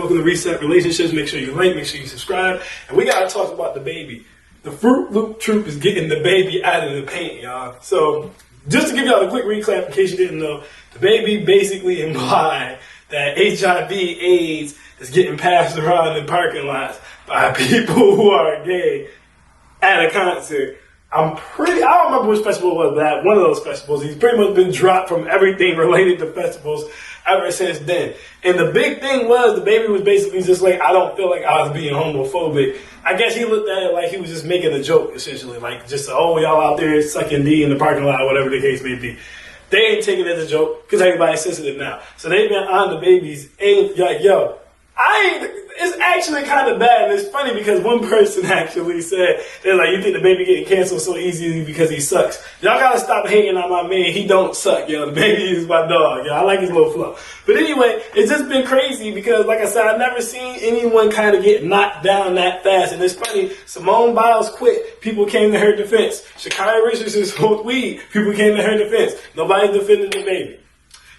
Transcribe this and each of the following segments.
welcome to Reset Relationships. Make sure you like, make sure you subscribe. And we gotta talk about DaBaby. The Fruit Loop Troop is getting DaBaby out of the paint, y'all. So, just to give y'all a quick recap in case you didn't know, DaBaby basically implied that HIV/AIDS is getting passed around in parking lots by people who are gay at a concert. I don't remember which festival it was, but at one of those festivals, he's pretty much been dropped from everything related to festivals ever since then. And the big thing was, DaBaby was basically just like, I don't feel like I was being homophobic. I guess he looked at it like he was just making a joke, essentially. Like, just, oh, y'all out there sucking D in the parking lot, whatever the case may be. They ain't taking it as a joke, because everybody's sensitive now. So they've been on DaBaby's, ain't like, yo, it's actually kind of bad, and it's funny because one person actually said, they're like, you think DaBaby getting canceled so easy because he sucks. Y'all gotta stop hating on my man, he don't suck, yo. DaBaby is my dog, yo. I like his little flow. But anyway, it's just been crazy because, like I said, I've never seen anyone kind of get knocked down that fast. And it's funny, Simone Biles quit, people came to her defense. Sha'Carri Richardson smoked weed, people came to her defense. Nobody's defending DaBaby.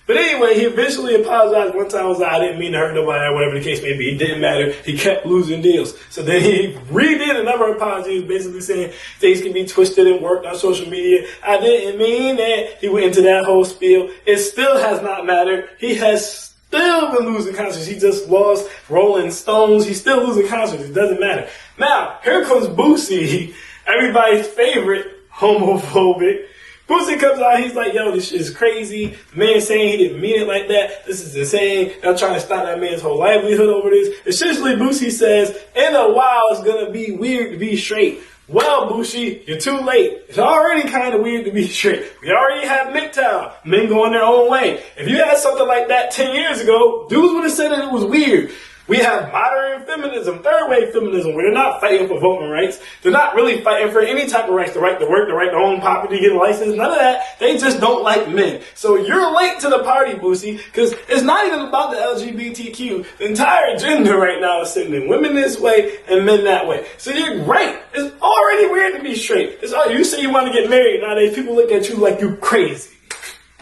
But anyway, he eventually apologized one time. Was like, I didn't mean to hurt nobody, or whatever the case may be. It didn't matter. He kept losing deals. So then he redid another apology. He was basically saying things can be twisted and worked on social media. I didn't mean that. He went into that whole spiel. It still has not mattered. He has still been losing concerts. He just lost Rolling Stones. He's still losing concerts. It doesn't matter. Now, here comes Boosie, everybody's favorite homophobic. Boosie comes out, he's like, yo, this shit is crazy. The man saying he didn't mean it like that. This is insane. I'm trying to stop that man's whole livelihood over this. Essentially, Boosie says, in a while, it's going to be weird to be straight. Well, Boosie, you're too late. It's already kind of weird to be straight. We already have MGTOW, men going their own way. If you had something like that 10 years ago, dudes would have said that it was weird. We have modern feminism, third wave feminism, where they're not fighting for voting rights. They're not really fighting for any type of rights, the right to work, the right to own property, get a license, none of that. They just don't like men. So you're late to the party, Boosie, because it's not even about the LGBTQ. The entire agenda right now is sending women this way and men that way. So you're right. It's already weird to be straight. You say you want to get married nowadays, people look at you like you're crazy.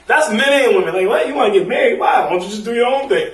That's men and women. Like, what? You want to get married? Why? Why don't you just do your own thing?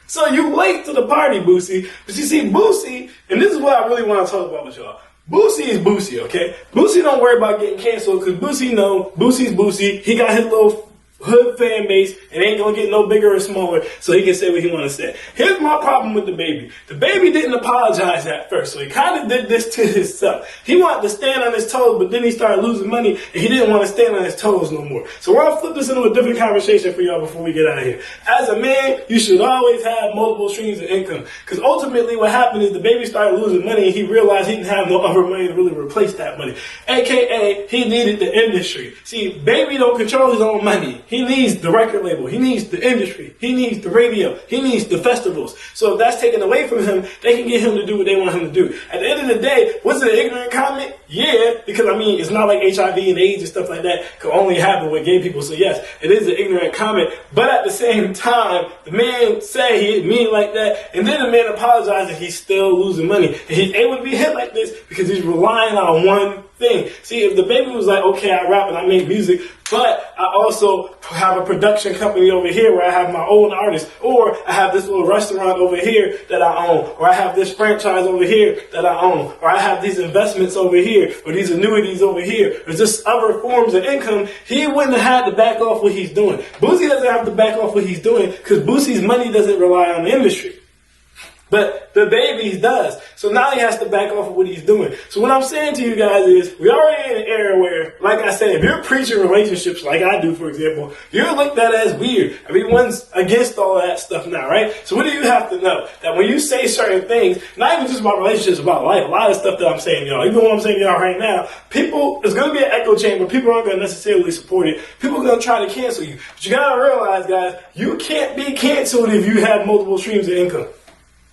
So you late to the party, Boosie. But you see, Boosie, and this is what I really want to talk about with y'all. Boosie is Boosie, okay? Boosie don't worry about getting canceled because Boosie know Boosie's Boosie. He got his little hood fan base. It ain't gonna get no bigger or smaller, so he can say what he want to say. Here's my problem with DaBaby. DaBaby didn't apologize at first, so he kind of did this to himself. He wanted to stand on his toes, but then he started losing money, and he didn't want to stand on his toes no more. So we're gonna flip this into a different conversation for y'all before we get out of here. As a man, you should always have multiple streams of income, because ultimately what happened is DaBaby started losing money, and he realized he didn't have no other money to really replace that money. AKA, he needed the industry. See, Baby don't control his own money. He needs the record label. He needs the industry. He needs the radio. He needs the festivals. So if that's taken away from him, they can get him to do what they want him to do. At the end of the day, was it an ignorant comment? Yeah, because I mean, it's not like HIV and AIDS and stuff like that could only happen with gay people. So yes, it is an ignorant comment. But at the same time, the man said he didn't mean it like that. And then the man apologized and he's still losing money. And he's able to be hit like this because he's relying on one thing. See, if DaBaby was like, okay, I rap and I make music, but I also have a production company over here where I have my own artists, or I have this little restaurant over here that I own, or I have this franchise over here that I own, or I have these investments over here, or these annuities over here, or just other forms of income, he wouldn't have had to back off what he's doing. Boosie doesn't have to back off what he's doing because Boosie's money doesn't rely on the industry. But DaBaby's does. So now he has to back off of what he's doing. So what I'm saying to you guys is, we're already in an era where, like I said, if you're preaching relationships like I do, for example, you're looked at as weird. Everyone's against all of that stuff now, right? So what do you have to know? That when you say certain things, not even just about relationships, about life, a lot of stuff that I'm saying to y'all, even what I'm saying to y'all right now, people, it's going to be an echo chamber. People aren't going to necessarily support it. People are going to try to cancel you. But you got to realize, guys, you can't be canceled if you have multiple streams of income.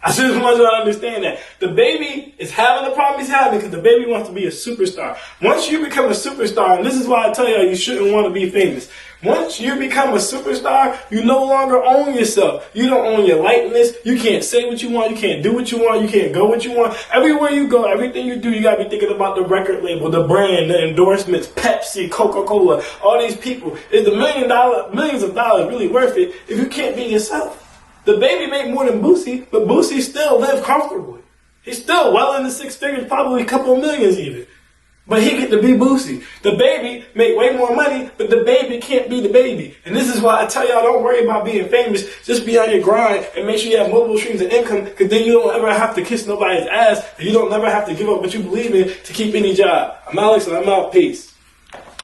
I just want you to understand that. DaBaby is having the problem he's having because DaBaby wants to be a superstar. Once you become a superstar, and this is why I tell you shouldn't want to be famous. Once you become a superstar, you no longer own yourself. You don't own your likeness. You can't say what you want. You can't do what you want. You can't go what you want. Everywhere you go, everything you do, you got to be thinking about the record label, the brand, the endorsements, Pepsi, Coca-Cola, all these people. Is the millions of dollars really worth it if you can't be yourself? DaBaby make more than Boosie, but Boosie still live comfortably. He's still well into six figures, probably a couple of millions even. But he get to be Boosie. DaBaby make way more money, but DaBaby can't be DaBaby. And this is why I tell y'all, don't worry about being famous. Just be on your grind and make sure you have multiple streams of income, because then you don't ever have to kiss nobody's ass, and you don't never have to give up what you believe in to keep any job. I'm Alex, and I'm out. Peace.